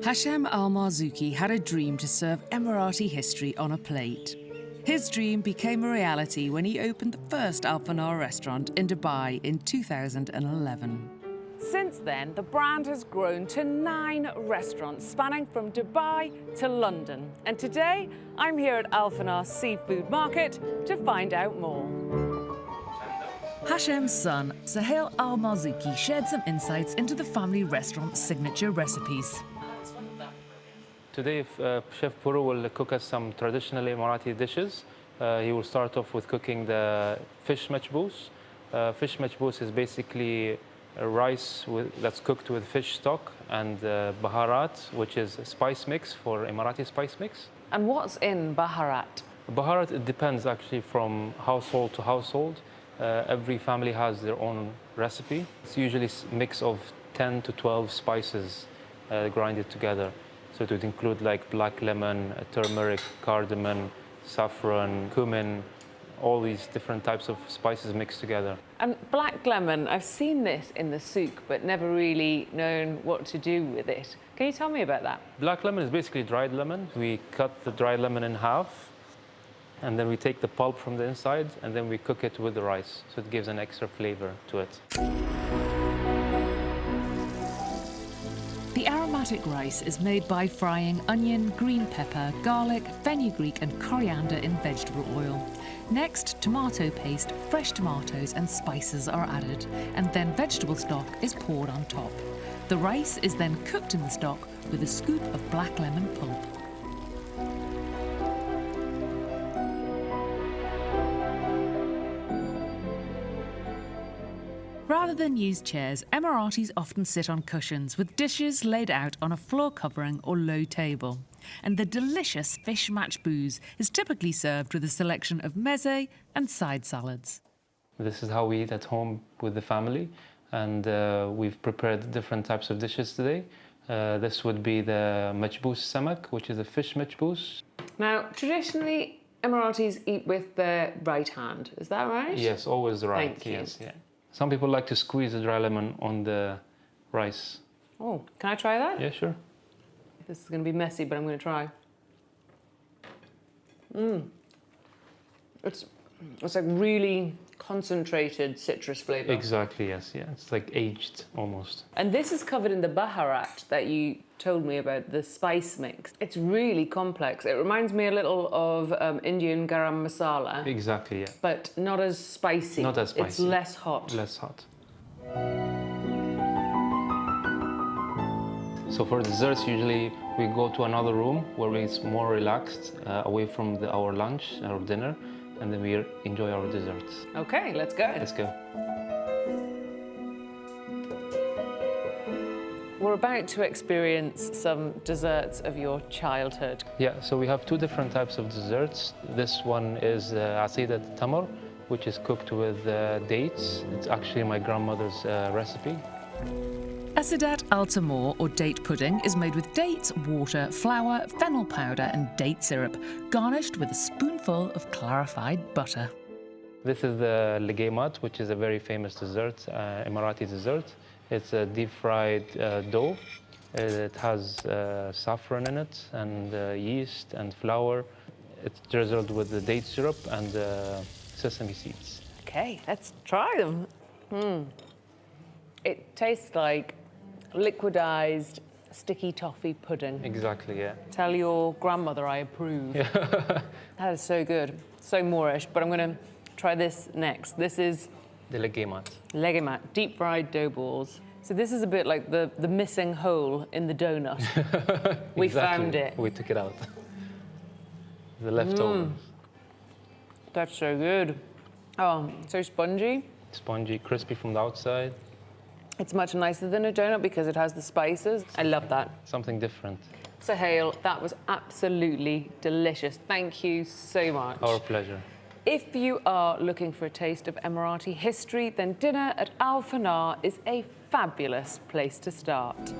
Hashem al-Marzuki had a dream to serve Emirati history on a plate. His dream became a reality when he opened the first Alfanar restaurant in Dubai in 2011. Since then, the brand has grown to 9 restaurants spanning from Dubai to London. And today, I'm here at Alfanar Seafood Market to find out more. Hashem's son, Sohail al-Marzuki, shared some insights into the family restaurant's signature recipes. Today, Chef Puru will cook us some traditional Emirati dishes. He will start off with cooking the fish machboos. Fish machboos is basically a rice that's cooked with fish stock and baharat, which is a spice mix for Emirati spice mix. And what's in baharat? Baharat, it depends actually from household to household. Every family has their own recipe. It's usually a mix of 10 to 12 spices grinded together. So it would include like black lemon, turmeric, cardamom, saffron, cumin, all these different types of spices mixed together. And black lemon, I've seen this in the souk, but never really known what to do with it. Can you tell me about that? Black lemon is basically dried lemon. We cut the dried lemon in half, and then we take the pulp from the inside, and then we cook it with the rice. So it gives an extra flavor to it. The aromatic rice is made by frying onion, green pepper, garlic, fenugreek and coriander in vegetable oil. Next, tomato paste, fresh tomatoes and spices are added, and then vegetable stock is poured on top. The rice is then cooked in the stock with a scoop of black lemon pulp. Rather than use chairs, Emiratis often sit on cushions with dishes laid out on a floor covering or low table. And the delicious fish machboos is typically served with a selection of meze and side salads. This is how we eat at home with the family, and we've prepared different types of dishes today. This would be the machboos samak, which is a fish machboos. Now, traditionally, Emiratis eat with their right hand, is that right? Yes, always the right. Thank you. Yes, yeah. Some people like to squeeze the dry lemon on the rice. Oh, can I try that? Yeah, sure. This is going to be messy, but I'm going to try. It's like really concentrated citrus flavour. Exactly, yes, yeah. It's like aged almost. And this is covered in the baharat that you told me about, the spice mix. It's really complex. It reminds me a little of Indian garam masala. Exactly, yeah. But not as spicy. Not as spicy. It's less hot. Less hot. So for desserts, usually we go to another room where it's more relaxed, away from our lunch, our dinner, and then we enjoy our desserts. Okay, let's go. Let's go. We're about to experience some desserts of your childhood. Yeah, so we have 2 different types of desserts. This one is asidat tamor, which is cooked with dates. It's actually my grandmother's recipe. Asidat al-tamor, or date pudding, is made with dates, water, flour, fennel powder and date syrup, garnished with a spoonful of clarified butter. This is the legaimat, which is a very famous dessert, Emirati dessert. It's a deep-fried dough. It has saffron in it, and yeast and flour. It's drizzled with the date syrup and sesame seeds. Okay, let's try them. It tastes like liquidized sticky toffee pudding. Exactly, yeah. Tell your grandmother I approve. Yeah. That is so good, so Moorish, but I'm going to try this next. This is The legaimat. legaimat, deep-fried dough balls. So this is a bit like the missing hole in the donut. We found it. We took it out. The leftovers. That's so good. Oh, so spongy. Spongy, crispy from the outside. It's much nicer than a donut because it has the spices. I love that. Something different. Sohail, that was absolutely delicious. Thank you so much. Our pleasure. If you are looking for a taste of Emirati history, then dinner at Alfanar is a fabulous place to start.